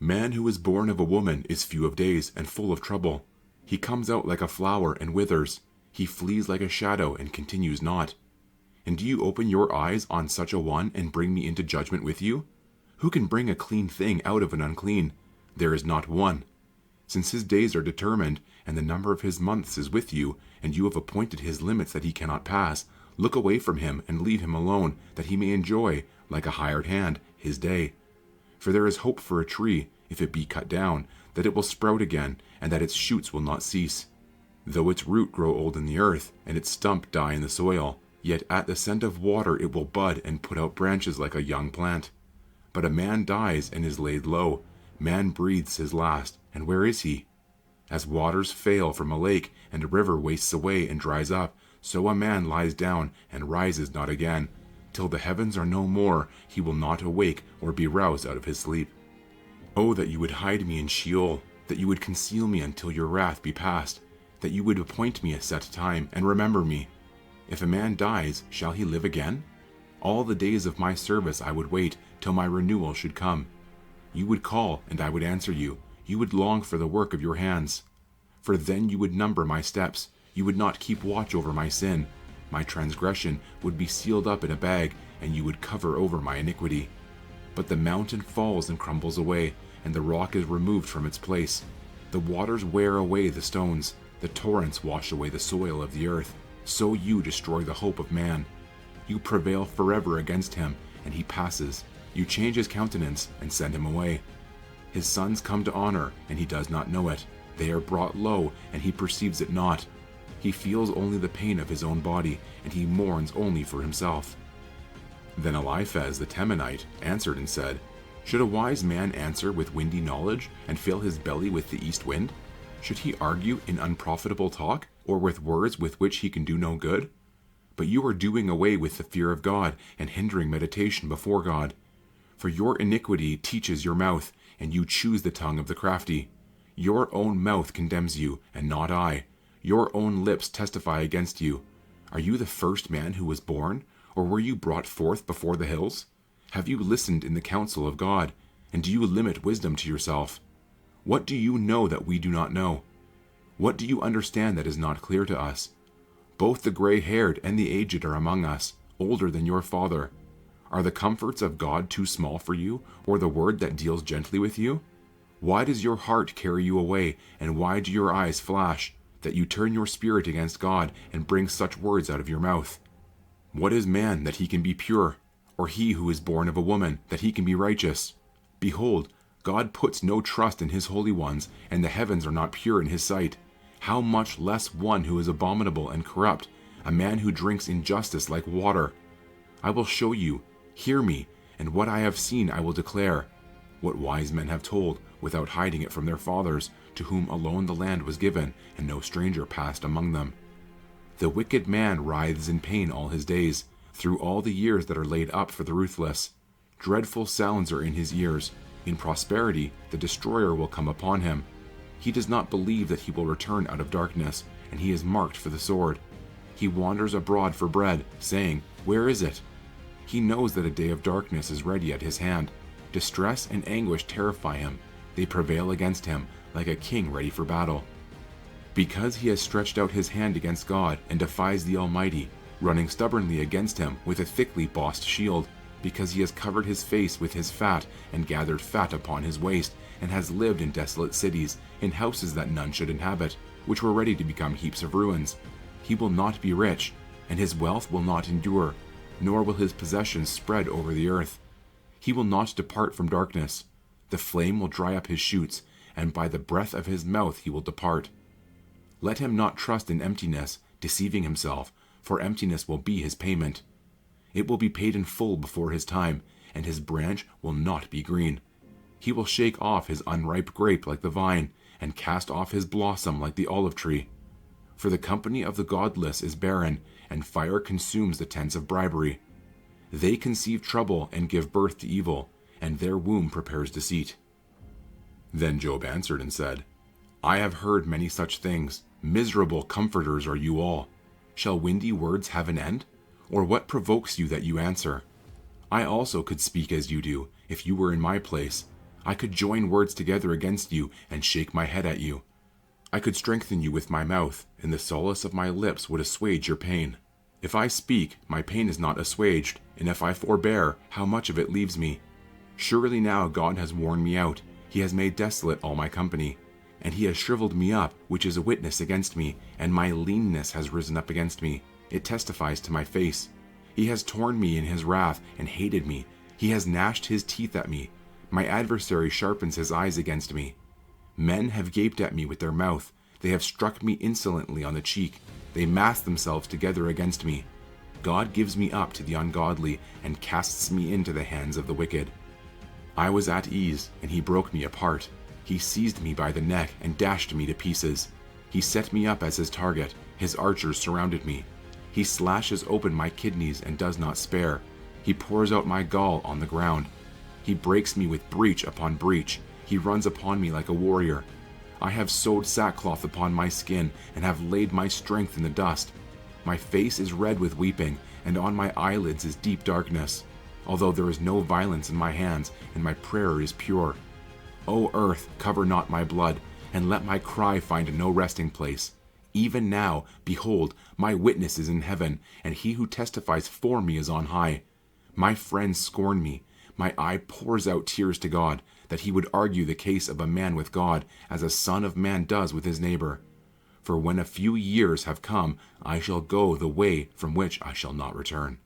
Man who is born of a woman is few of days and full of trouble. He comes out like a flower and withers. He flees like a shadow and continues not. And do you open your eyes on such a one and bring me into judgment with you? Who can bring a clean thing out of an unclean? There is not one. Since his days are determined, and the number of his months is with you, and you have appointed his limits that he cannot pass, look away from him and leave him alone, that he may enjoy, like a hired hand, his day. For there is hope for a tree, if it be cut down, that it will sprout again, and that its shoots will not cease. Though its root grow old in the earth, and its stump die in the soil, yet at the scent of water it will bud and put out branches like a young plant. But a man dies and is laid low. Man breathes his last, and where is he? As waters fail from a lake, and a river wastes away and dries up, so a man lies down and rises not again. Till the heavens are no more, he will not awake or be roused out of his sleep. Oh, that you would hide me in Sheol, that you would conceal me until your wrath be past, that you would appoint me a set time, and remember me. If a man dies, shall he live again? All the days of my service I would wait, till my renewal should come. You would call, and I would answer you. You would long for the work of your hands. For then you would number my steps. You would not keep watch over my sin. My transgression would be sealed up in a bag, and you would cover over my iniquity. But the mountain falls and crumbles away, and the rock is removed from its place. The waters wear away the stones. The torrents wash away the soil of the earth. So you destroy the hope of man. You prevail forever against him, and he passes. You change his countenance and send him away. His sons come to honor, and he does not know it. They are brought low, and he perceives it not. He feels only the pain of his own body, and he mourns only for himself. Then Eliphaz the Temanite answered and said, Should a wise man answer with windy knowledge, and fill his belly with the east wind? Should he argue in unprofitable talk, or with words with which he can do no good? But you are doing away with the fear of God, and hindering meditation before God. For your iniquity teaches your mouth, and you choose the tongue of the crafty. Your own mouth condemns you, and not I. Your own lips testify against you. Are you the first man who was born, or were you brought forth before the hills? Have you listened in the counsel of God, and do you limit wisdom to yourself? What do you know that we do not know? What do you understand that is not clear to us? Both the gray-haired and the aged are among us, older than your father. Are the comforts of God too small for you, or the word that deals gently with you? Why does your heart carry you away, and why do your eyes flash, that you turn your spirit against God and bring such words out of your mouth? What is man that he can be pure, or he who is born of a woman that he can be righteous? Behold, God puts no trust in his holy ones, and the heavens are not pure in his sight. How much less one who is abominable and corrupt, a man who drinks injustice like water? I will show you, hear me, and what I have seen I will declare. What wise men have told, without hiding it from their fathers, to whom alone the land was given, and no stranger passed among them. The wicked man writhes in pain all his days, through all the years that are laid up for the ruthless. Dreadful sounds are in his ears. In prosperity the destroyer will come upon him. He does not believe that he will return out of darkness, and he is marked for the sword. He wanders abroad for bread, saying, Where is it? He knows that a day of darkness is ready at his hand. Distress and anguish terrify him. They prevail against him, like a king ready for battle. Because he has stretched out his hand against God and defies the Almighty, running stubbornly against him with a thickly bossed shield, because he has covered his face with his fat and gathered fat upon his waist, and has lived in desolate cities, in houses that none should inhabit, which were ready to become heaps of ruins. He will not be rich, and his wealth will not endure, nor will his possessions spread over the earth. He will not depart from darkness. The flame will dry up his shoots, and by the breath of his mouth he will depart. Let him not trust in emptiness, deceiving himself, for emptiness will be his payment. It will be paid in full before his time, and his branch will not be green. He will shake off his unripe grape like the vine, and cast off his blossom like the olive tree. For the company of the godless is barren, and fire consumes the tents of bribery. They conceive trouble and give birth to evil, and their womb prepares deceit. Then Job answered and said, I have heard many such things. Miserable comforters are you all. Shall windy words have an end? Or what provokes you that you answer? I also could speak as you do, if you were in my place. I could join words together against you and shake my head at you. I could strengthen you with my mouth, and the solace of my lips would assuage your pain. If I speak, my pain is not assuaged, and if I forbear, how much of it leaves me? Surely now God has worn me out. He has made desolate all my company. And he has shriveled me up, which is a witness against me, and my leanness has risen up against me. It testifies to my face. He has torn me in his wrath and hated me. He has gnashed his teeth at me. My adversary sharpens his eyes against me. Men have gaped at me with their mouth. They have struck me insolently on the cheek. They mass themselves together against me. God gives me up to the ungodly and casts me into the hands of the wicked. I was at ease, and he broke me apart. He seized me by the neck and dashed me to pieces. He set me up as his target. His archers surrounded me. He slashes open my kidneys and does not spare. He pours out my gall on the ground. He breaks me with breach upon breach. He runs upon me like a warrior. I have sewed sackcloth upon my skin and have laid my strength in the dust. My face is red with weeping, and on my eyelids is deep darkness, although there is no violence in my hands, and my prayer is pure. O earth, cover not my blood, and let my cry find no resting place. Even now, behold, my witness is in heaven, and he who testifies for me is on high. My friends scorn me. My eye pours out tears to God, that he would argue the case of a man with God, as a son of man does with his neighbor. For when a few years have come, I shall go the way from which I shall not return.